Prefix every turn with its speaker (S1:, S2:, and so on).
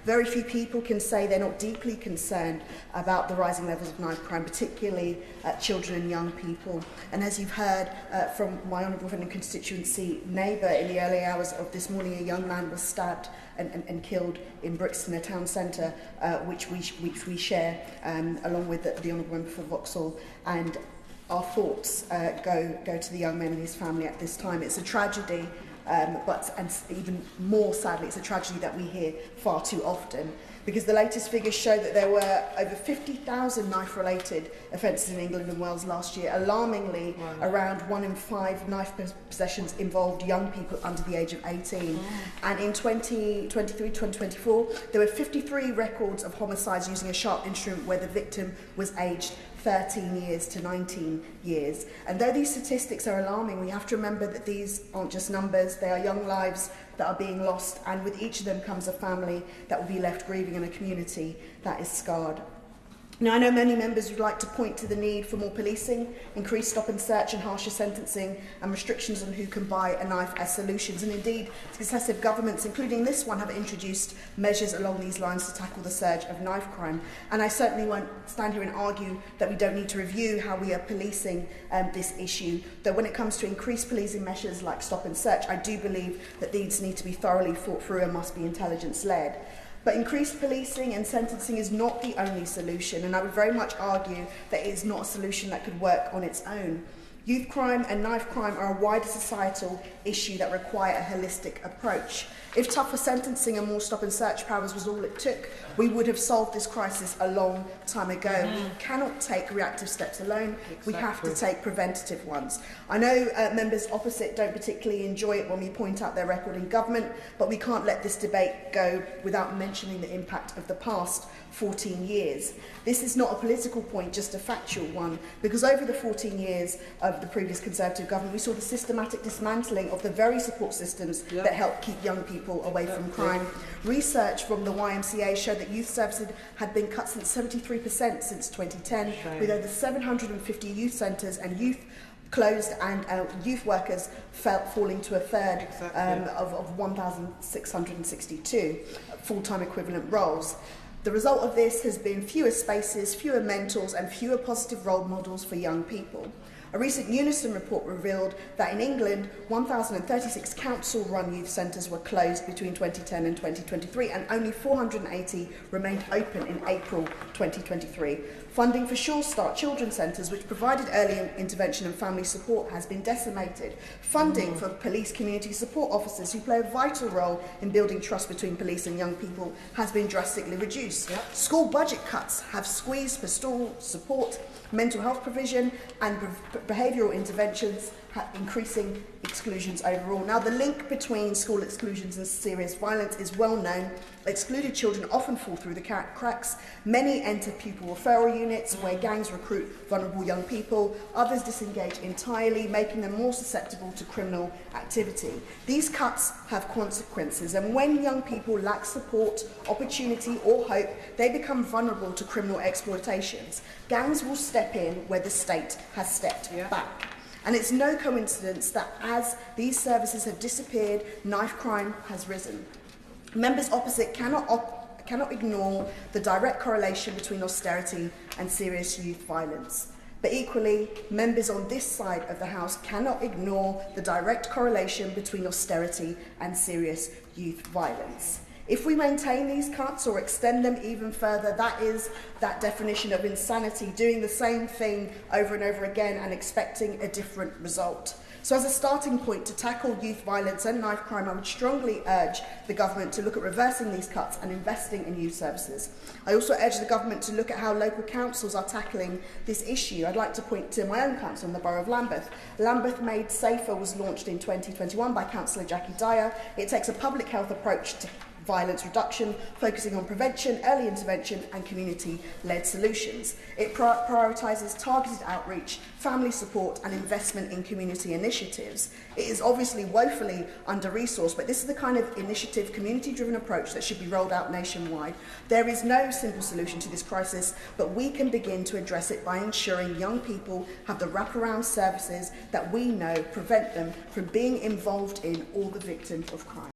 S1: Very few people can say they're not deeply concerned about the rising levels of knife crime, particularly children and young people. And as you've heard from my honourable friend and constituency neighbour, in the early hours of this morning, a young man was stabbed and killed in Brixton, a town centre, which we share, along with the honourable member for Vauxhall. And our thoughts go to the young man and his family at this time. It's a tragedy, and even more sadly, it's a tragedy that we hear far too often, because the latest figures show that there were over 50,000 knife-related offences in England and Wales last year. Alarmingly, around 1 in 5 knife possessions involved young people under the age of 18. And in 2023-2024, there were 53 records of homicides using a sharp instrument where the victim was aged 13 years to 19 years. And though these statistics are alarming, we have to remember that these aren't just numbers, they are young lives that are being lost, and with each of them comes a family that will be left grieving and a community that is scarred. Now, I know many members would like to point to the need for more policing, increased stop and search and harsher sentencing, and restrictions on who can buy a knife as solutions. And indeed, successive governments, including this one, have introduced measures along these lines to tackle the surge of knife crime. And I certainly won't stand here and argue that we don't need to review how we are policing this issue. Though when it comes to increased policing measures like stop and search, I do believe that these need to be thoroughly thought through and must be intelligence-led. But increased policing and sentencing is not the only solution, and I would very much argue that it is not a solution that could work on its own. Youth crime and knife crime are a wider societal issue that require a holistic approach. If tougher sentencing and more stop and search powers was all it took, we would have solved this crisis a long time ago. We cannot take reactive steps alone. We have to take preventative ones. I know members opposite don't particularly enjoy it when we point out their record in government, but we can't let this debate go without mentioning the impact of the past 14 years. This is not a political point, just a factual one, because over the 14 years of the previous Conservative government, we saw the systematic dismantling of the very support systems that help keep young people away from crime. Research from the YMCA showed that youth services had been cut since 73% since 2010, with over 750 youth centres and youth closed and youth workers falling to a third of 1,662 full-time equivalent roles. The result of this has been fewer spaces, fewer mentors and fewer positive role models for young people. A recent Unison report revealed that in England, 1,036 council-run youth centres were closed between 2010 and 2023, and only 480 remained open in April 2023. Funding for Sure Start children's centres, which provided early intervention and family support, has been decimated. Funding for police community support officers, who play a vital role in building trust between police and young people, has been drastically reduced. School budget cuts have squeezed pastoral support, mental health provision and behavioural interventions, increasing exclusions overall. Now, the link between school exclusions and serious violence is well known. Excluded children often fall through the cracks. Many enter pupil referral units where gangs recruit vulnerable young people. Others disengage entirely, making them more susceptible to criminal activity. These cuts have consequences, and when young people lack support, opportunity or hope, they become vulnerable to criminal exploitations. Gangs will step in where the state has stepped back. And it's no coincidence that as these services have disappeared, knife crime has risen. Members opposite cannot ignore the direct correlation between austerity and serious youth violence. But equally, members on this side of the House cannot ignore the direct correlation between austerity and serious youth violence. If we maintain these cuts or extend them even further, that is that definition of insanity, doing the same thing over and over again and expecting a different result. So as a starting point to tackle youth violence and knife crime, I would strongly urge the government to look at reversing these cuts and investing in youth services. I also urge the government to look at how local councils are tackling this issue. I'd like to point to my own council in the Borough of Lambeth. Lambeth Made Safer was launched in 2021 by Councillor Jackie Dyer. It takes a public health approach to violence reduction, focusing on prevention, early intervention and community-led solutions. It prioritises targeted outreach, family support and investment in community initiatives. It is obviously woefully under-resourced, but this is the kind of initiative, community-driven approach that should be rolled out nationwide. There is no simple solution to this crisis, but we can begin to address it by ensuring young people have the wraparound services that we know prevent them from being involved in or the victim of crime.